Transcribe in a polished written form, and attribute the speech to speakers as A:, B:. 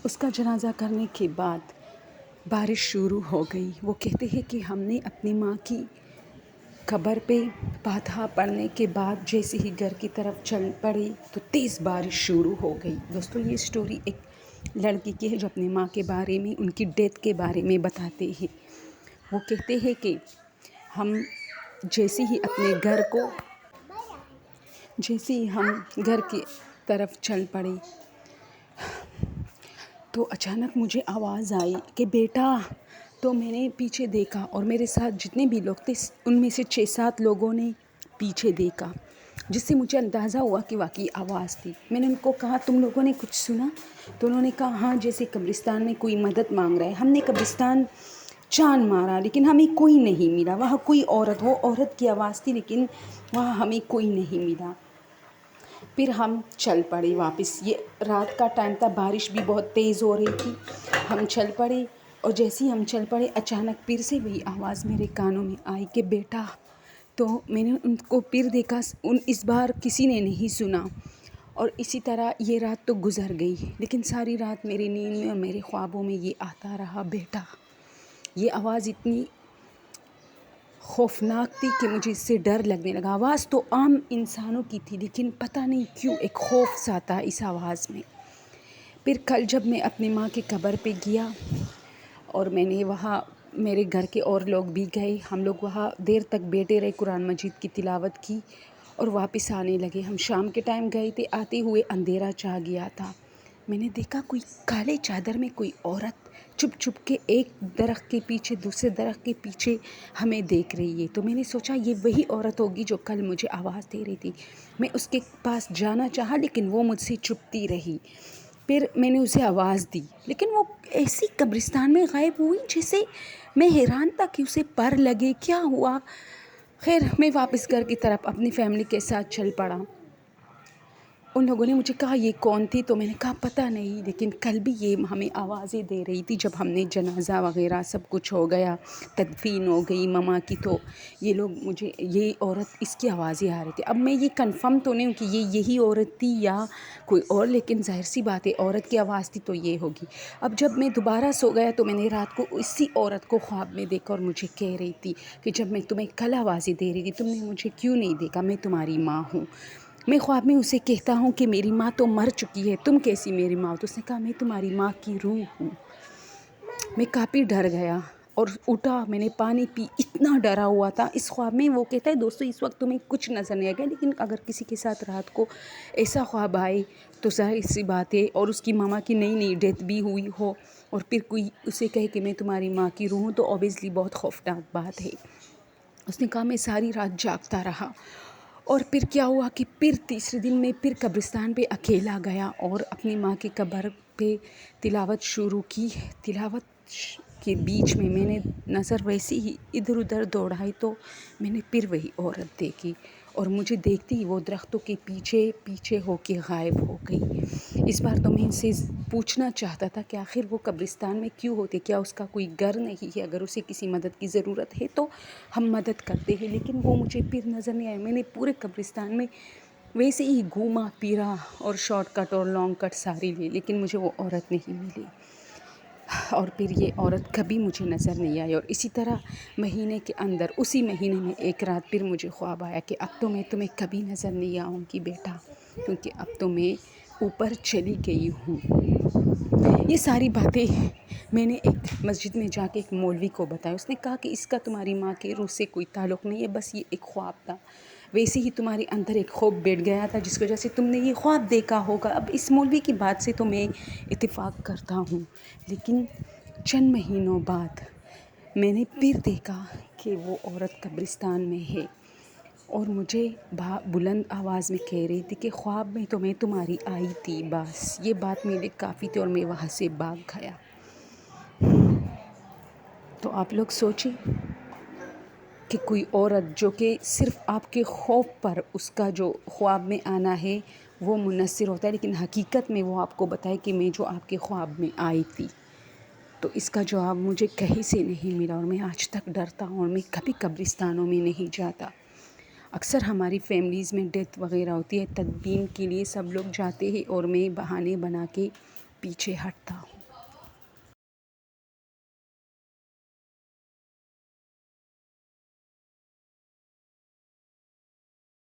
A: اس کا جنازہ کرنے کے بعد بارش شروع ہو گئی۔ وہ کہتے ہیں کہ ہم نے اپنی ماں کی قبر پہ فاتحہ پڑھنے کے بعد جیسے ہی گھر کی طرف چل پڑے تو تیز بارش شروع ہو گئی۔ دوستو یہ سٹوری ایک لڑکی کی ہے جو اپنی ماں کے بارے میں، ان کی ڈیتھ کے بارے میں بتاتے ہیں۔ وہ کہتے ہیں کہ ہم جیسے ہی ہم گھر کی طرف چل پڑے تو اچانک مجھے آواز آئی کہ بیٹا، تو میں نے پیچھے دیکھا اور میرے ساتھ جتنے بھی لوگ تھے ان میں سے 6-7 لوگوں نے پیچھے دیکھا، جس سے مجھے اندازہ ہوا کہ واقعی آواز تھی۔ میں نے ان کو کہا تم لوگوں نے کچھ سنا؟ تو انہوں نے کہا ہاں، جیسے قبرستان میں کوئی مدد مانگ رہا ہے۔ ہم نے قبرستان جان مارا لیکن ہمیں کوئی نہیں ملا، وہاں کوئی وہ عورت کی آواز تھی لیکن وہاں ہمیں کوئی نہیں ملا۔ پھر ہم چل پڑے واپس، یہ رات کا ٹائم تھا، بارش بھی بہت تیز ہو رہی تھی۔ ہم چل پڑے اور جیسے ہی ہم چل پڑے اچانک پھر سے وہی آواز میرے کانوں میں آئی کہ بیٹا۔ تو میں نے ان کو پھر دیکھا، اس بار کسی نے نہیں سنا، اور اسی طرح یہ رات تو گزر گئی، لیکن ساری رات میری نیند میں اور میرے خوابوں میں یہ آتا رہا، بیٹا۔ یہ آواز اتنی خوفناک تھی کہ مجھے اس سے ڈر لگنے لگا۔ آواز تو عام انسانوں کی تھی لیکن پتہ نہیں کیوں ایک خوف سا تھا اس آواز میں۔ پھر کل جب میں اپنی ماں کی قبر پہ گیا اور میں نے وہاں، میرے گھر کے اور لوگ بھی گئے، ہم لوگ وہاں دیر تک بیٹھے رہے، قرآن مجید کی تلاوت کی اور واپس آنے لگے۔ ہم شام کے ٹائم گئے تھے، آتے ہوئے اندھیرا چھا گیا تھا۔ میں نے دیکھا کوئی کالے چادر میں کوئی عورت چھپ چھپ کے ایک درخت کے پیچھے دوسرے درخت کے پیچھے ہمیں دیکھ رہی ہے۔ تو میں نے سوچا یہ وہی عورت ہوگی جو کل مجھے آواز دے رہی تھی۔ میں اس کے پاس جانا چاہا لیکن وہ مجھ سے چھپتی رہی۔ پھر میں نے اسے آواز دی لیکن وہ ایسی قبرستان میں غائب ہوئی جیسے میں حیران تھا کہ اسے پر لگے، کیا ہوا؟ خیر میں واپس گھر کی طرف اپنی فیملی کے ساتھ چل پڑا۔ ان لوگوں نے مجھے کہا یہ کون تھی؟ تو میں نے کہا پتہ نہیں، لیکن کل بھی یہ ہمیں آوازیں دے رہی تھی۔ جب ہم نے جنازہ وغیرہ سب کچھ ہو گیا، تدفین ہو گئی ماما کی، تو یہ لوگ مجھے، یہ عورت، اس کی آوازیں آ رہی تھی۔ اب میں یہ کنفرم تو نہیں ہوں کہ یہ یہی عورت تھی یا کوئی اور، لیکن ظاہر سی بات ہے عورت کی آواز تھی تو یہ ہوگی۔ اب جب میں دوبارہ سو گیا تو میں نے رات کو اسی عورت کو خواب میں دیکھا اور مجھے کہہ رہی تھی کہ جب میں تمہیں کل آوازیں دے رہی تھی تم نے مجھے کیوں نہیں دیکھا، میں تمہاری ماں ہوں۔ میں خواب میں اسے کہتا ہوں کہ میری ماں تو مر چکی ہے، تم کیسی میری ماں ہو؟ تو اس نے کہا میں تمہاری ماں کی روح ہوں۔ میں کافی ڈر گیا اور اٹھا، میں نے پانی پی، اتنا ڈرا ہوا تھا اس خواب میں۔ وہ کہتا ہے دوستو اس وقت تمہیں کچھ نظر نہیں آئے گا، لیکن اگر کسی کے ساتھ رات کو ایسا خواب آئے تو ظاہر سی بات ہے، اور اس کی ماما کی نئی ڈیتھ بھی ہوئی ہو اور پھر کوئی اسے کہے کہ میں تمہاری ماں کی روح ہوں، تو اوبیسلی بہت خوفناک بات ہے۔ اس نے کہا میں ساری رات جاگتا رہا، اور پھر کیا ہوا کہ پھر تیسرے دن میں پھر قبرستان پہ اکیلا گیا اور اپنی ماں کی قبر پہ تلاوت شروع کی۔ تلاوت کے بیچ میں نے نظر ویسی ہی ادھر ادھر دوڑائی تو میں نے پھر وہی عورت دیکھی، اور مجھے دیکھتی ہی وہ درختوں کے پیچھے پیچھے ہو کے غائب ہو گئی۔ اس بار تو میں ان سے پوچھنا چاہتا تھا کہ آخر وہ قبرستان میں کیوں ہوتے، کیا اس کا کوئی گھر نہیں ہے؟ اگر اسے کسی مدد کی ضرورت ہے تو ہم مدد کرتے ہیں، لیکن وہ مجھے پھر نظر نہیں آئی۔ میں نے پورے قبرستان میں ویسے ہی گھوما پھرا اور شارٹ کٹ اور لانگ کٹ ساری لی، لیکن مجھے وہ عورت نہیں ملی، اور پھر یہ عورت کبھی مجھے نظر نہیں آئی۔ اور اسی طرح مہینے کے اندر، اسی مہینے میں ایک رات پھر مجھے خواب آیا کہ اب تو میں تمہیں کبھی نظر نہیں آؤں گی بیٹا، کیونکہ اب تو میں اوپر چلی گئی ہوں۔ یہ ساری باتیں میں نے ایک مسجد میں جا کے ایک مولوی کو بتایا۔ اس نے کہا کہ اس کا تمہاری ماں کے روح سے کوئی تعلق نہیں ہے، بس یہ ایک خواب تھا، ویسے ہی تمہارے اندر ایک خوف بیٹھ گیا تھا جس کی وجہ سے تم نے یہ خواب دیکھا ہوگا۔ اب اس مولوی کی بات سے تو میں اتفاق کرتا ہوں، لیکن چند مہینوں بعد میں نے پھر دیکھا کہ وہ عورت قبرستان میں ہے اور مجھے بلند آواز میں کہہ رہی تھی کہ خواب میں تو میں تمہاری آئی تھی، بس یہ بات میرے کافی تھی اور میں وہاں سے بھاگ گیا۔ تو آپ لوگ سوچیں کہ کوئی عورت جو کہ صرف آپ کے خوف پر اس کا جو خواب میں آنا ہے وہ منحصر ہوتا ہے، لیکن حقیقت میں وہ آپ کو بتائے کہ میں جو آپ کے خواب میں آئی تھی، تو اس کا جواب مجھے کہیں سے نہیں ملا، اور میں آج تک ڈرتا ہوں اور میں کبھی قبرستانوں میں نہیں جاتا۔ اکثر ہماری فیملیز میں ڈیتھ وغیرہ ہوتی ہے، تدفین کے لیے سب لوگ جاتے ہیں اور میں بہانے بنا کے پیچھے ہٹتا ہوں۔